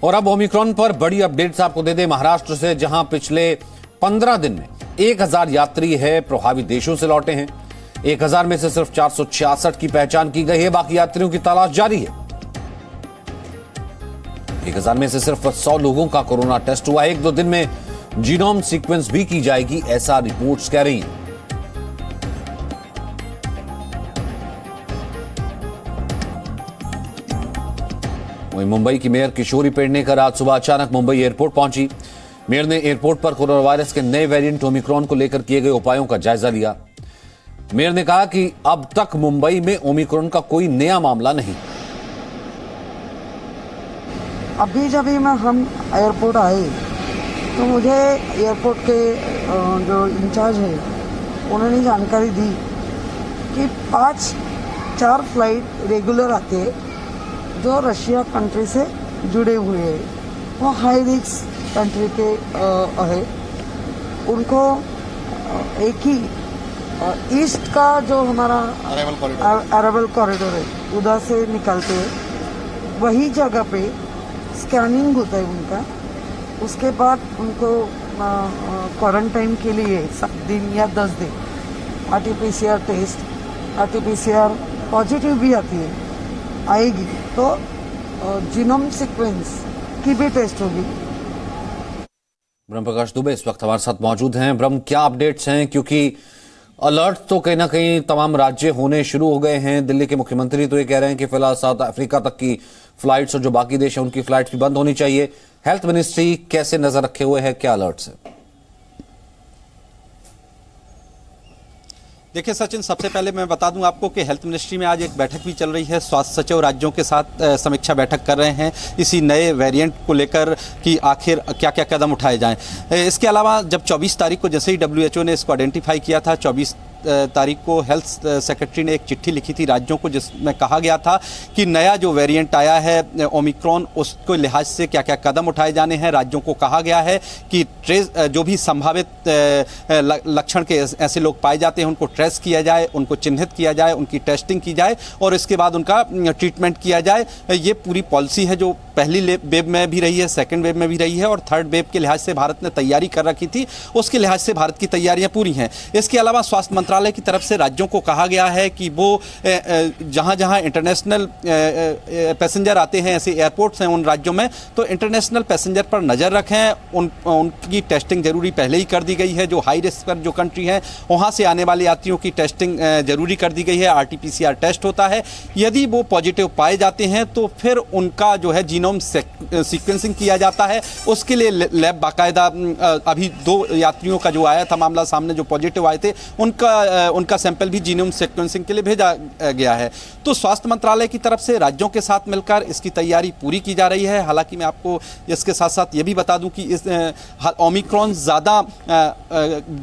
और अब ओमिक्रॉन पर बड़ी अपडेट्स आपको दे दें महाराष्ट्र से, जहां पिछले 15 दिन में 1000 यात्री है प्रभावित देशों से लौटे हैं। 1000 में से सिर्फ 466 की पहचान की गई है, बाकी यात्रियों की तलाश जारी है। 1000 में से सिर्फ 100 लोगों का कोरोना टेस्ट हुआ है। 1-2 दिन में जीनोम सीक्वेंस भी की जाएगी, ऐसा रिपोर्ट्स कह रही हैं। वहीं मुंबई की मेयर किशोरी पेडनेकर आज सुबह अचानक मुंबई एयरपोर्ट पहुंची। मेयर ने एयरपोर्ट पर कोरोना वायरस के नए वेरिएंट ओमिक्रॉन को लेकर किए गए उपायों का जायजा लिया। मेयर ने कहा कि अब तक मुंबई में ओमिक्रॉन का कोई नया मामला नहीं। अभी जब हम एयरपोर्ट आए तो मुझे एयरपोर्ट के जो इंचार्ज है उन्होंने जानकारी दी कि 4 फ्लाइट रेगुलर आते हैं जो रशिया कंट्री से जुड़े हुए हैं, वो हाई रिस्क कंट्री के है। उनको एक ही ईस्ट का जो हमारा अराइवल कॉरिडोर है उधर से निकलते हैं, वही जगह पे स्कैनिंग होता है उनका। उसके बाद उनको क्वारंटाइन के लिए 7 दिन या 10 दिन RT-PCR टेस्ट, RT-PCR पॉजिटिव भी आएगी तो जीनोम सीक्वेंस की भी टेस्ट होगी। ब्रह्म प्रकाश दुबे इस वक्त हमारे साथ मौजूद हैं। ब्रह्म, क्या अपडेट्स हैं, क्योंकि अलर्ट तो कहीं ना कहीं तमाम राज्य होने शुरू हो गए हैं। दिल्ली के मुख्यमंत्री तो ये कह रहे हैं कि फिलहाल साउथ अफ्रीका तक की फ्लाइट्स और जो बाकी देश हैं उनकी फ्लाइट्स भी बंद होनी चाहिए। हेल्थ मिनिस्ट्री कैसे नजर रखे हुए है, क्या अलर्ट्स है? देखिए सचिन, सबसे पहले मैं बता दूं आपको कि हेल्थ मिनिस्ट्री में आज एक बैठक भी चल रही है। स्वास्थ्य सचिव राज्यों के साथ समीक्षा बैठक कर रहे हैं इसी नए वेरिएंट को लेकर कि आखिर क्या क्या कदम उठाए जाएं। इसके अलावा जब 24 तारीख को जैसे ही WHO ने इसको आइडेंटिफाई किया था, 24 तारीख को हेल्थ सेक्रेटरी ने एक चिट्ठी लिखी थी राज्यों को, जिसमें कहा गया था कि नया जो वेरिएंट आया है ओमिक्रॉन, उसके लिहाज से क्या क्या कदम उठाए जाने हैं। राज्यों को कहा गया है कि जो भी संभावित लक्षण के ऐसे लोग पाए जाते हैं उनको ट्रेस किया जाए, उनको चिन्हित किया जाए, उनकी टेस्टिंग की जाए और इसके बाद उनका ट्रीटमेंट किया जाए। ये पूरी पॉलिसी है जो पहली वेव में भी रही है, सेकेंड वेव में भी रही है और थर्ड वेव के लिहाज से भारत ने तैयारी कर रखी थी, उसके लिहाज से भारत की तैयारियां पूरी हैं। इसके अलावा स्वास्थ्य मंत्रालय की तरफ से राज्यों को कहा गया है कि वो जहां जहां इंटरनेशनल पैसेंजर आते हैं, ऐसे एयरपोर्ट्स हैं उन राज्यों में, तो इंटरनेशनल पैसेंजर पर नज़र रखें। उनकी टेस्टिंग जरूरी पहले ही कर दी गई है। जो हाई रिस्क पर जो कंट्री है वहां से आने वाले यात्रियों की टेस्टिंग जरूरी कर दी गई है। RT-PCR टेस्ट होता है, यदि वो पॉजिटिव पाए जाते हैं तो फिर उनका जो है जीनोम सीक्वेंसिंग किया जाता है। उसके लिए लैब बाकायदा, अभी 2 यात्रियों का जो आया था मामला सामने जो पॉजिटिव आए थे, उनका सैंपल भी जीनोम सीक्वेंसिंग के लिए भेजा गया है। तो स्वास्थ्य मंत्रालय की तरफ से राज्यों के साथ मिलकर इसकी तैयारी पूरी की जा रही है। हालांकि मैं आपको इसके साथ साथ ये भी बता दूं कि इस ओमिक्रॉन ज़्यादा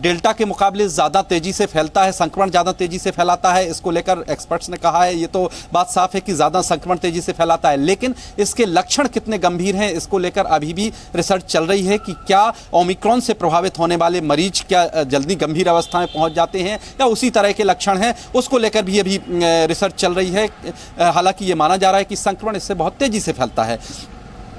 डेल्टा के मुकाबले ज़्यादा तेज़ी से फैलता है, संक्रमण ज़्यादा तेज़ी से फैलाता है। इसको लेकर एक्सपर्ट्स ने कहा है, ये तो बात साफ है कि ज़्यादा संक्रमण तेज़ी से फैलाता है, लेकिन इसके लक्षण कितने गंभीर हैं इसको लेकर अभी भी रिसर्च चल रही है कि क्या ओमिक्रॉन से प्रभावित होने वाले मरीज क्या जल्दी गंभीर अवस्था में पहुंच जाते हैं या उसी तरह के लक्षण हैं, उसको लेकर भी अभी रिसर्च चल रही है। हालांकि ये माना जा रहा है कि संक्रमण इससे बहुत तेजी से फैलता है।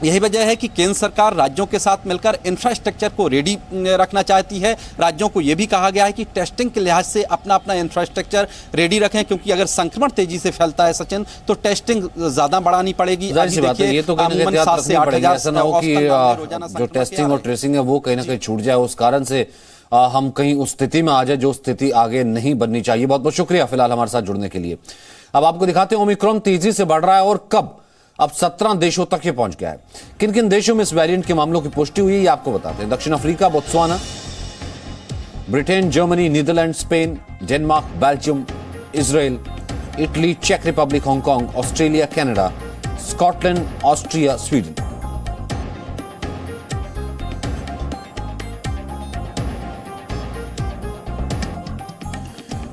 यही वजह है कि केंद्र सरकार राज्यों के साथ मिलकर इंफ्रास्ट्रक्चर को रेडी रखना चाहती है। राज्यों को यह भी कहा गया है कि टेस्टिंग के लिहाज से अपना अपना इंफ्रास्ट्रक्चर रेडी रखें, क्योंकि अगर संक्रमण तेजी से फैलता है सचिन, तो टेस्टिंग ज्यादा बढ़ानी पड़ेगी। ये तो अमूमन 7 से 8 हजार, ऐसा ना हो कि जो टेस्टिंग और ट्रेसिंग है वो कहीं ना कहीं छूट जाए, उस कारण से हम कहीं उस स्थिति में आ जाए जो स्थिति आगे नहीं बननी चाहिए। बहुत बहुत शुक्रिया फिलहाल हमारे साथ जुड़ने के लिए। अब आपको दिखाते हैं ओमिक्रॉन तेजी से बढ़ रहा है और कब। अब 17 देशों तक ये पहुंच गया है। किन किन देशों में इस वेरिएंट के मामलों की पुष्टि हुई है ये आपको बताते हैं। दक्षिण Africa, Botswana, Britain, Germany, Netherlands, Spain, Denmark, Belgium, Israel, Italy, चेक Republic, Hong Kong, Australia, Canada, Scotland, Austria, Sweden.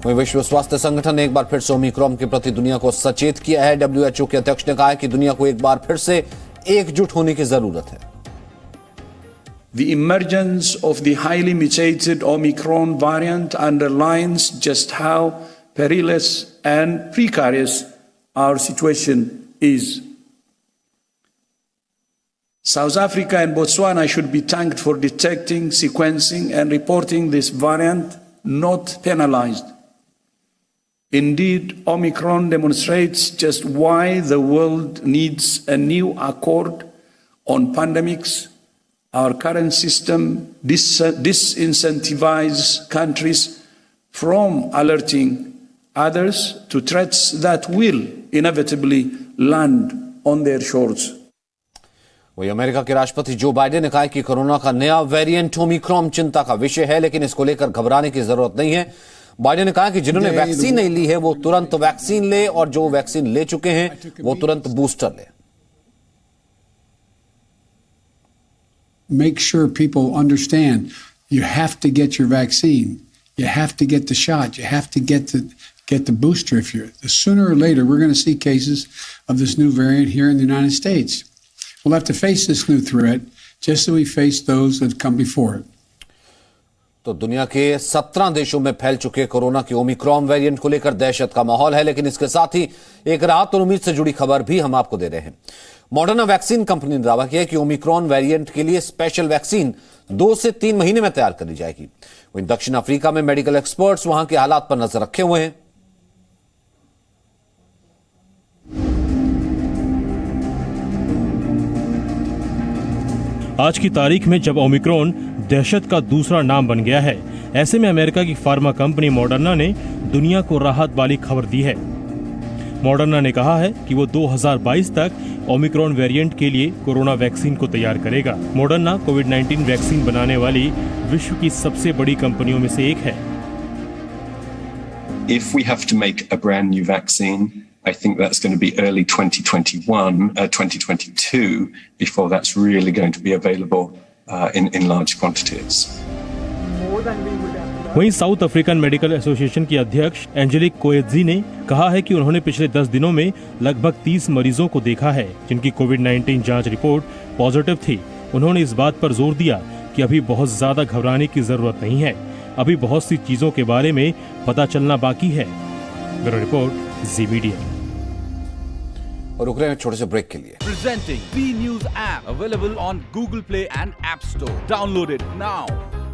वहीं विश्व स्वास्थ्य संगठन ने एक बार फिर से ओमिक्रॉन के प्रति दुनिया को सचेत किया है। WHO के अध्यक्ष ने कहा है कि दुनिया को एक बार फिर से एकजुट होने की जरूरत है। The emergence of the highly mutated Omicron variant underlines just how perilous and precarious our situation is. South Africa and Botswana should be thanked for detecting, sequencing, and reporting this variant, not penalized. Indeed, Omicron demonstrates just why the world needs a new accord on pandemics. Our current system disincentivizes countries from alerting others to threats that will inevitably land on their shores. वही America के राष्ट्रपति Joe Biden ने कहा कि corona का नया variant Omicron चिंता का विषय है, लेकिन इसको लेकर घबराने की जरूरत नहीं है। बाइडेन ने कहा कि जिन्होंने वैक्सीन नहीं ली है वो तुरंत वैक्सीन ले और जो वैक्सीन ले चुके हैं वो तुरंत बूस्टर ले। Make sure people understand you have to get your vaccine. You have to get the shot. You have to get the booster. If you're sooner or later, we're going to see cases of this new variant here in the United States. We'll have to face this new threat just as we faced those that come before it. तो दुनिया के 17 देशों में फैल चुके corona के Omicron variant को लेकर दहशत का माहौल है, लेकिन इसके साथ ही एक राहत और उम्मीद से जुड़ी खबर भी हम आपको दे रहे हैं। मॉडर्ना वैक्सीन कंपनी ने दावा किया कि ओमिक्रॉन वेरिएंट के लिए स्पेशल वैक्सीन 2 से 3 महीने में तैयार कर ली जाएगी। वहीं दक्षिण अफ्रीका में मेडिकल एक्सपर्ट्स वहां के हालात पर नजर रखे हुए हैं। आज की तारीख में जब ओमिक्रॉन दहशत का दूसरा नाम बन गया है, ऐसे में अमेरिका की फार्मा कंपनी मॉडर्ना ने दुनिया को राहत वाली खबर दी है। मॉडर्ना ने कहा है कि वो 2022 तक ओमिक्रॉन वेरिएंट के लिए कोरोना वैक्सीन को तैयार करेगा। मॉडर्ना कोविड-19 वैक्सीन बनाने वाली विश्व की सबसे बड़ी कंपनियों में से एक है। If we have to make a brand new vaccine, I think that's going to be early 2022 before that's really going to be available in large quantities. वहीं साउथ अफ्रीकन मेडिकल एसोसिएशन की अध्यक्ष एंजेलिक कोएत्जी ने कहा है कि उन्होंने पिछले 10 दिनों में लगभग 30 मरीजों को देखा है जिनकी कोविड-19 जांच रिपोर्ट पॉजिटिव थी। उन्होंने इस बात पर जोर दिया कि अभी बहुत ज्यादा घबराने की जरूरत नहीं है, अभी बहुत सी चीजों के बारे में पता चलना बाकी है। ब्यूरो रिपोर्ट, जी मीडिया। और रुक रहे हैं छोटे से ब्रेक के लिए। Presenting B News app available on Google Play and App Store. Download it now.